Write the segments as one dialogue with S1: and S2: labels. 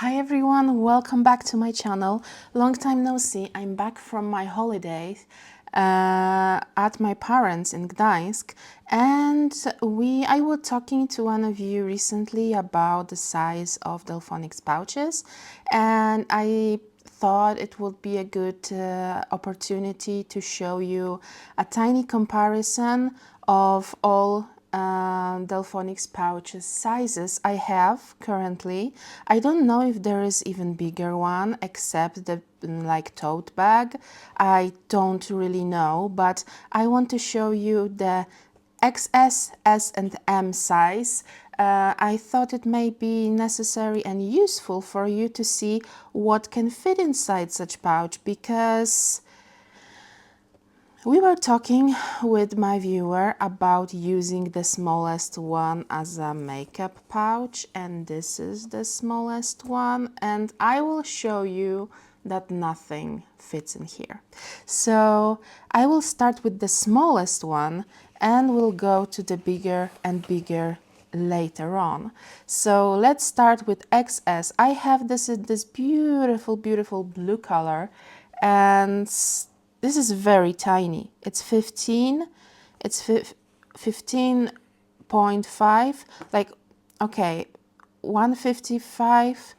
S1: Hi everyone, welcome back to my channel. Long time no see. I'm back from my holidays at my parents in Gdańsk, and I was talking to one of you recently about the size of delfonics pouches, and I thought it would be a good opportunity to show you a tiny comparison of all delfonics pouches sizes I have currently. I don't know if there is even bigger one except the like tote bag. I don't really know, but I want to show you the XS, S and M size. I thought it may be necessary and useful for you to see what can fit inside such pouch, because we were talking with my viewer about using the smallest one as a makeup pouch, and this is the smallest one, and I will show you that nothing fits in here. So I will start with the smallest one and we'll go to the bigger and bigger later on. So let's start with XS. I have this beautiful blue color, and this is very tiny. It's 15.5, like, okay, 155,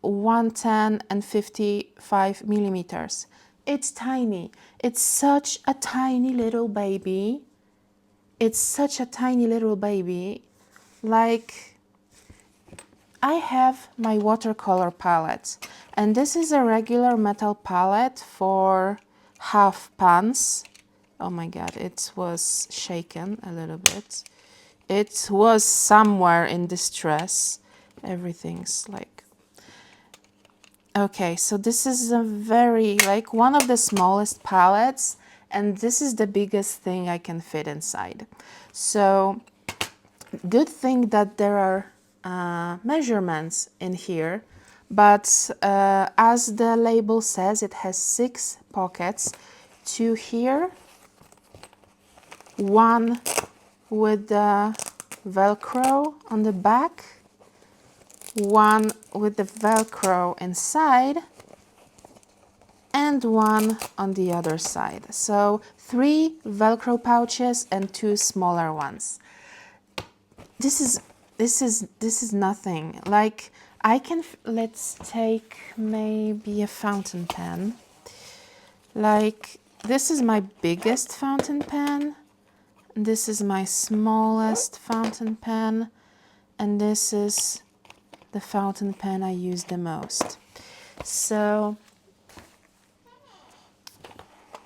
S1: 110 and 55 millimeters. It's tiny. It's such a tiny little baby. It's such a tiny little baby. Like, I have my watercolor palette, and this is a regular metal palette for half pans. Oh my god, it was shaken a little bit. It was somewhere in distress. Everything's like... Okay, so this is a very, like, one of the smallest palettes, and this is the biggest thing I can fit inside. So good thing that there are measurements in here, but as the label says, it has 6 pockets, 2 here, 1 with the Velcro on the back, 1 with the Velcro inside, and 1 on the other side. So 3 Velcro pouches and 2 smaller ones. This is nothing. Like, I can, let's take maybe a fountain pen. Like, this is my biggest fountain pen, this is my smallest fountain pen, and this is the fountain pen I use the most. So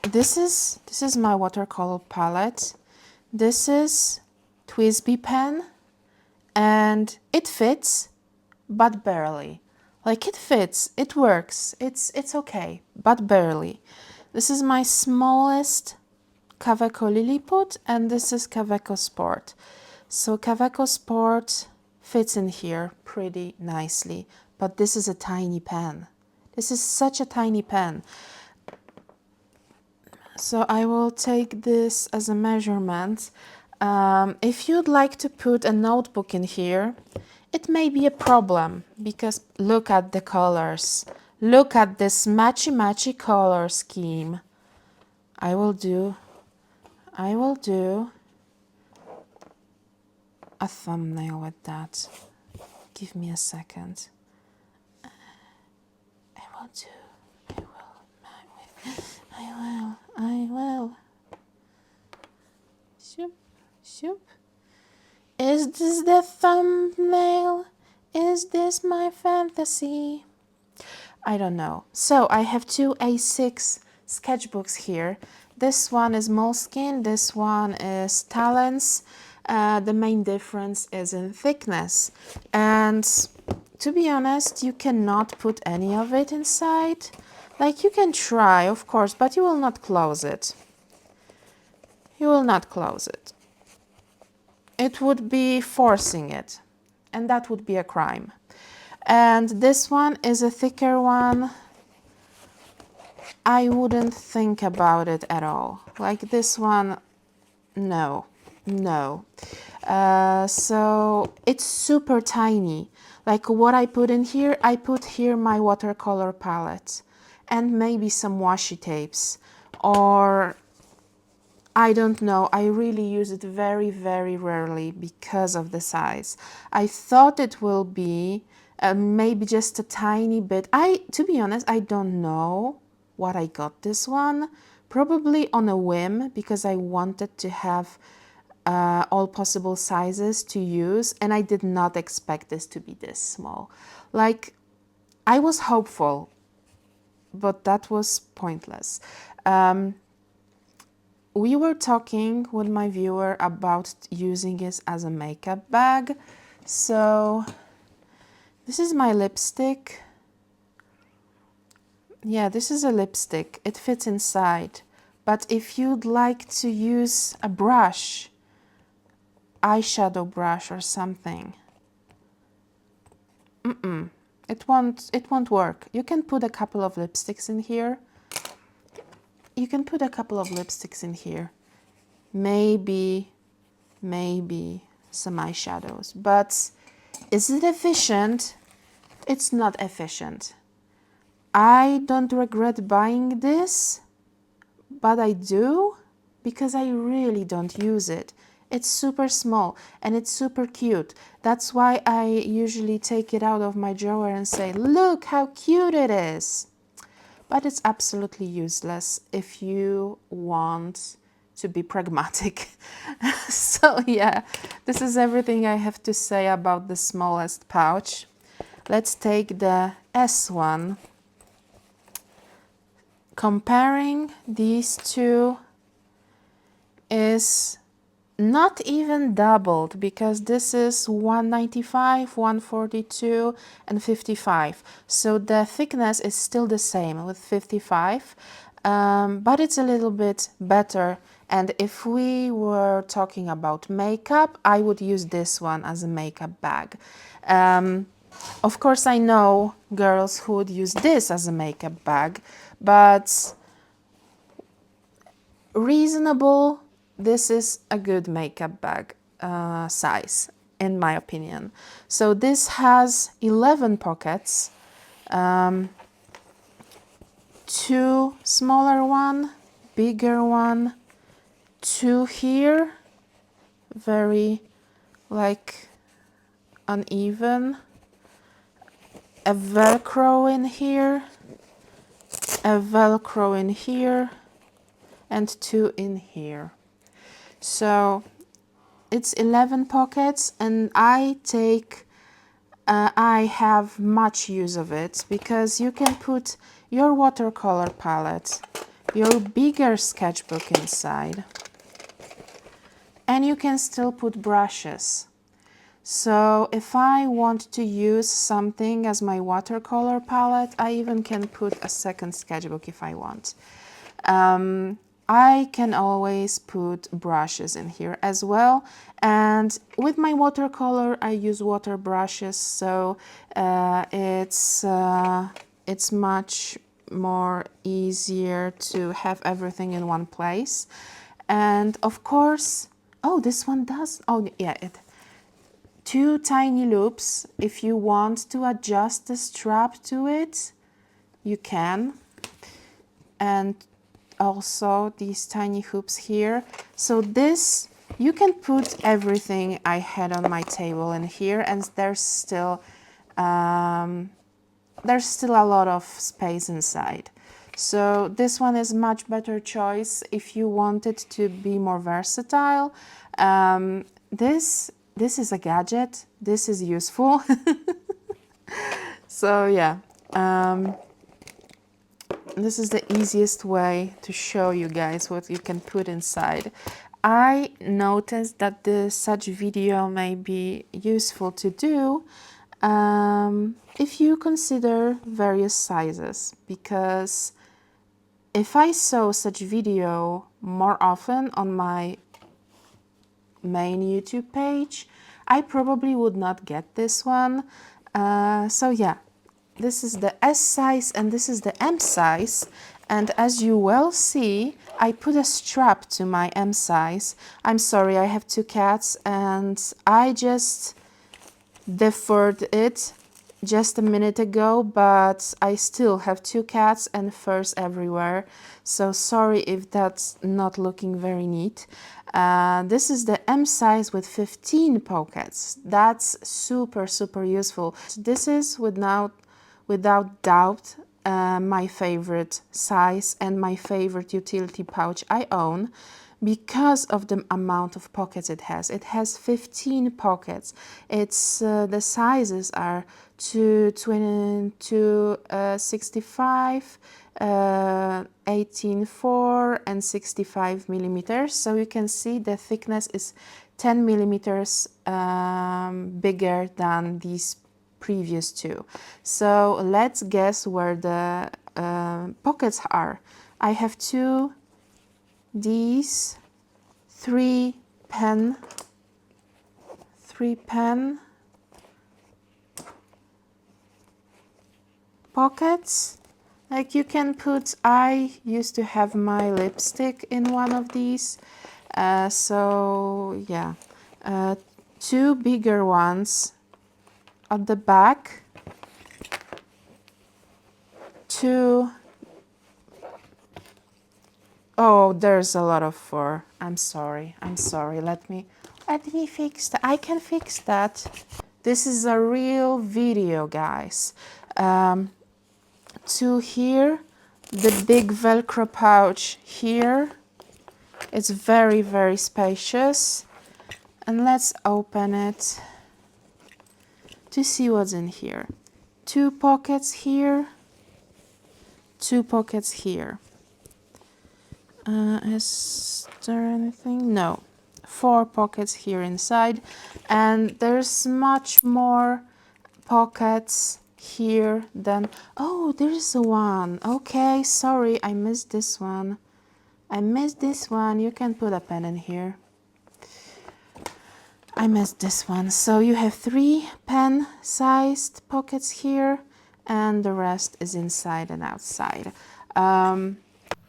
S1: this is my watercolor palette. This is Twisby pen, and it fits, but barely. Like, it fits, it works, it's okay, but barely. This is my smallest Kaweco Lilliput, and this is Kaweco Sport. So Kaweco Sport fits in here pretty nicely, but this is a tiny pen. This is such a tiny pen. So I will take this as a measurement. If you'd like to put a notebook in here, it may be a problem, because look at the colors. Look at this matchy color scheme. I will do a thumbnail with that. Give me a second. I will. Shoop, shoop. Is this the thumbnail? Is this my fantasy? I don't know. So I have 2 A6 sketchbooks here. This one is Moleskine, this one is Talens. The main difference is in thickness. And to be honest, you cannot put any of it inside. Like, you can try, of course, but you will not close it. You will not close it. It would be forcing it, and that would be a crime. And this one is a thicker one. I wouldn't think about it at all. Like, this one, no. So it's super tiny. Like what I put in here, I put here my watercolor palette and maybe some washi tapes, or I don't know. I really use it very, very rarely because of the size. I thought it will be maybe just a tiny bit. To be honest, I don't know what I got this one. Probably on a whim, because I wanted to have all possible sizes to use, and I did not expect this to be this small. Like, I was hopeful, but that was pointless. We were talking with my viewer about using it as a makeup bag. So this is my lipstick. Yeah, this is a lipstick. It fits inside. But if you'd like to use a brush, eyeshadow brush or something, it won't work. You can put a couple of lipsticks in here. You can put a couple of lipsticks in here. Maybe some eyeshadows. But is it efficient? It's not efficient. I don't regret buying this, but I do because I really don't use it. It's super small and it's super cute. That's why I usually take it out of my drawer and say, look how cute it is. But it's absolutely useless if you want to be pragmatic. So yeah, this is everything I have to say about the smallest pouch. Let's take the S one. Comparing these two is not even doubled, because this is 195, 142 and 55. So the thickness is still the same with 55, but it's a little bit better. And if we were talking about makeup, I would use this one as a makeup bag. Of course, I know girls who would use this as a makeup bag, but reasonable, this is a good makeup bag size, in my opinion. So this has 11 pockets, 2 smaller one, bigger one, 2 here, very like uneven, a Velcro in here, a Velcro in here, and 2 in here. So it's 11 pockets, and I have much use of it, because you can put your watercolor palette, your bigger sketchbook inside, and you can still put brushes. So if I want to use something as my watercolor palette, I even can put a second sketchbook if I want. I can always put brushes in here as well, and with my watercolor I use water brushes, so it's much more easier to have everything in one place. And of course, oh, this one does, oh yeah, 2 tiny loops. If you want to adjust the strap to it, you can. And also these tiny hoops here. So this, you can put everything I had on my table in here, and there's still a lot of space inside. So this one is much better choice if you want it to be more versatile. This is a gadget. This is useful. So yeah. This is the easiest way to show you guys what you can put inside. I noticed that such video may be useful to do if you consider various sizes, because if I saw such video more often on my main YouTube page, I probably would not get this one. So yeah. This is the S size and this is the M size, and as you well see, I put a strap to my M size. I'm sorry, I have 2 cats and I just deferred it just a minute ago, but I still have 2 cats and furs everywhere, so sorry if that's not looking very neat. This is the M size with 15 pockets. That's super useful. This is without doubt my favorite size and my favorite utility pouch I own, because of the amount of pockets it has. It has 15 pockets. It's the sizes are 65, 18.4 and 65 millimeters. So you can see the thickness is 10 millimeters bigger than these previous two. So let's guess where the pockets are. I have these three pen pockets. Like you can put, I used to have my lipstick in one of these, so yeah, 2 bigger ones at the back, 2. Oh, there's a lot of fur. I'm sorry. Let me fix that. I can fix that. This is a real video, guys. 2 here, the big Velcro pouch here. It's very spacious. And let's open it to see what's in here. 2 pockets here, 2 pockets here. Is there anything? No. 4 pockets here inside, and there's much more pockets here than, oh, there's one. Okay, sorry, I missed this one. You can put a pen in here. I missed this one. So you have 3 pen-sized pockets here, and the rest is inside and outside.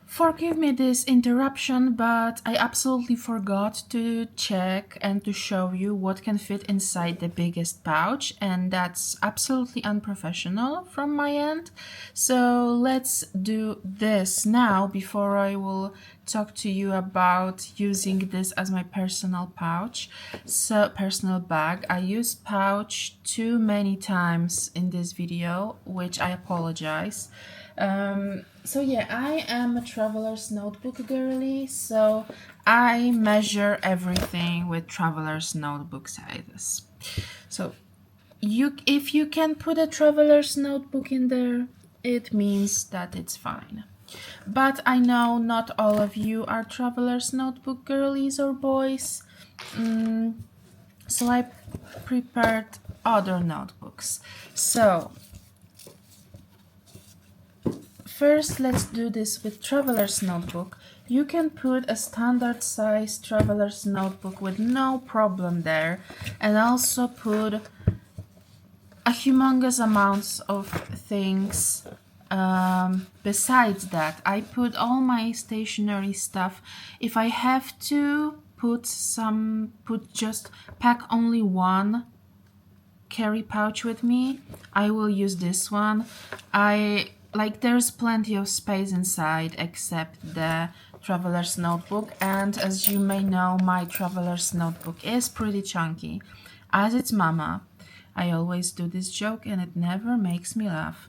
S1: Forgive me this interruption, but I absolutely forgot to check and to show you what can fit inside the biggest pouch, and that's absolutely unprofessional from my end. So let's do this now before I will talk to you about using this as my personal pouch. So personal bag. I used pouch too many times in this video, which I apologize. So yeah, I am a traveler's notebook girly, so I measure everything with traveler's notebook sizes. So if you can put a traveler's notebook in there, it means that it's fine. But I know not all of you are traveler's notebook girlies or boys, so I prepared other notebooks. So first, let's do this with traveler's notebook. You can put a standard size traveler's notebook with no problem there, and also put a humongous amounts of things. Besides that, I put all my stationery stuff. If I have to just pack only one carry pouch with me, I will use this one. There's plenty of space inside except the traveler's notebook, and as you may know, my traveler's notebook is pretty chunky. As its mama, I always do this joke and it never makes me laugh.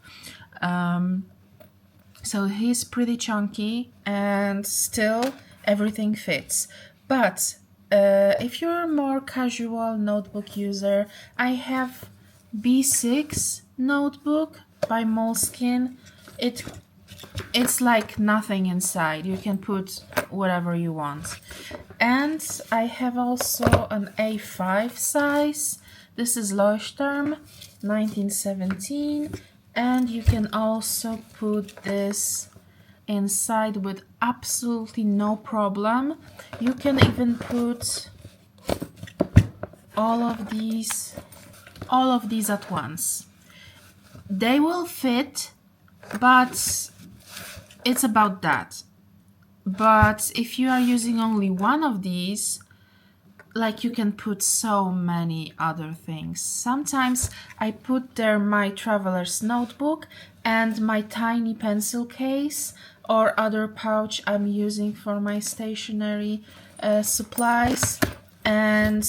S1: So he's pretty chunky and still everything fits. But if you're a more casual notebook user, I have B6 notebook by Moleskine. It's like nothing inside. You can put whatever you want. And I have also an A5 size. This is Leuchtturm 1917. And you can also put this inside with absolutely no problem. You can even put all of these at once. They will fit, but it's about that. But if you are using only one of these, like you can put so many other things. Sometimes I put there my traveler's notebook and my tiny pencil case or other pouch I'm using for my stationery supplies, and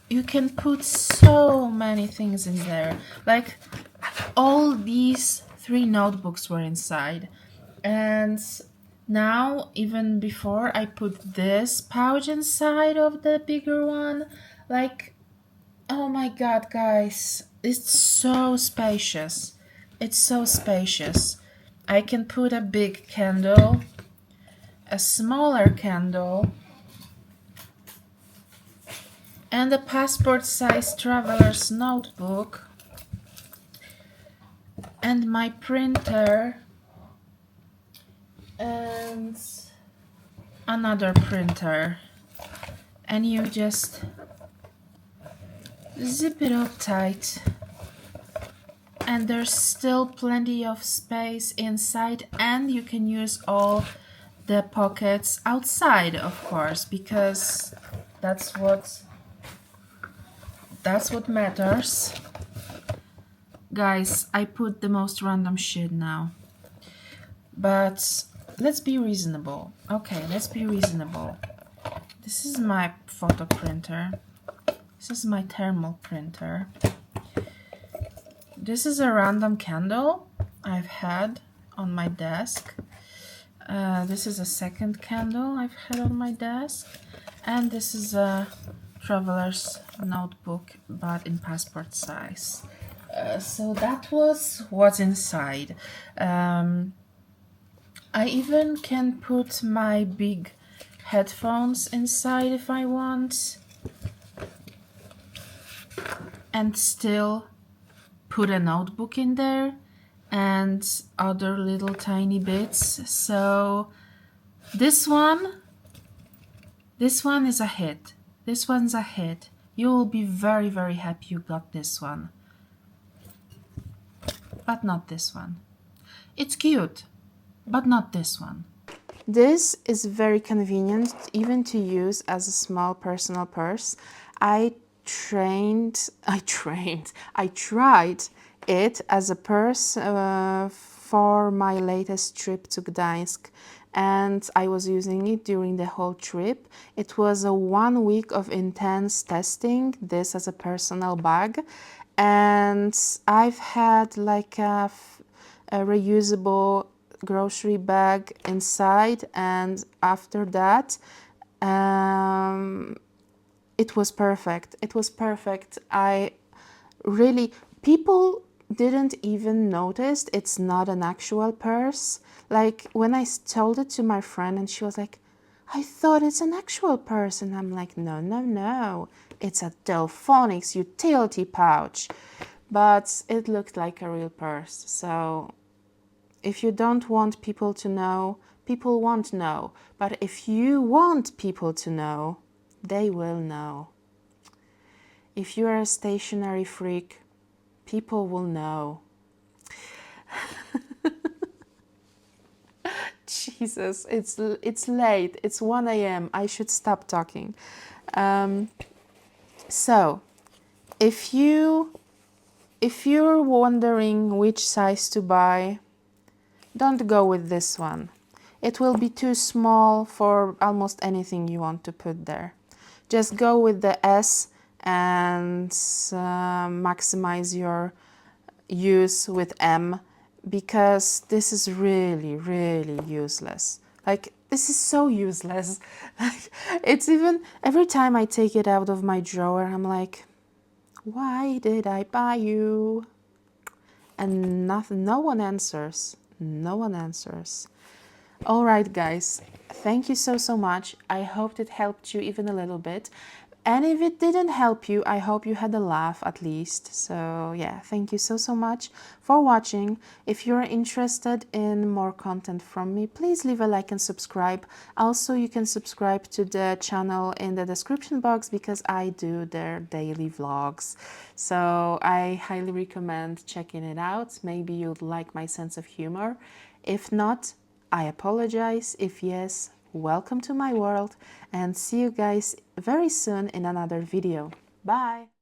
S1: you can put so many things in there. Like all these 3 notebooks were inside, and now even before I put this pouch inside of the bigger one, like, oh my god, guys, it's so spacious. It's so spacious. I can put a big candle, a smaller candle, and a passport size traveler's notebook, and my printer, and another printer, and you just zip it up tight, and there's still plenty of space inside, and you can use all the pockets outside, of course, because that's what matters. Guys, I put the most random shit now, but let's be reasonable. Okay, let's be reasonable. This is my photo printer. This is my thermal printer. This is a random candle I've had on my desk. This is a second candle I've had on my desk. And this is a traveler's notebook, but in passport size. So that was what's inside. I even can put my big headphones inside if I want, and still put a notebook in there and other little tiny bits. So this one is a hit. This one's a hit. You will be very, very happy you got this one. But not this one. It's cute, but not this one. This is very convenient even to use as a small personal purse. I tried it as a purse for my latest trip to Gdańsk, and I was using it during the whole trip. It was a 1 week of intense testing this as a personal bag, and I've had like a reusable grocery bag inside, and after that it was perfect. It was perfect. People didn't even notice it's not an actual purse. Like when I told it to my friend and she was like, I thought it's an actual purse. And I'm like, no, no, no. It's a delfonics utility pouch. But it looked like a real purse. So if you don't want people to know, people won't know. But if you want people to know, they will know. If you are a stationery freak, people will know. Jesus, it's late. It's 1 a.m. I should stop talking. So, if you're wondering which size to buy, don't go with this one. It will be too small for almost anything you want to put there. Just go with the S and maximize your use with M, because this is really, really useless. Like, this is so useless. It's even, every time I take it out of my drawer, I'm like, why did I buy you? And no one answers. No one answers. All right, guys, thank you so much. I hope it helped you even a little bit. And if it didn't help you, I hope you had a laugh at least. So yeah, thank you so much for watching. If you're interested in more content from me, please leave a like and subscribe. Also, you can subscribe to the channel in the description box because I do their daily vlogs. So I highly recommend checking it out. Maybe you'd like my sense of humor. If not, I apologize. If yes, welcome to my world, and see you guys very soon in another video. Bye!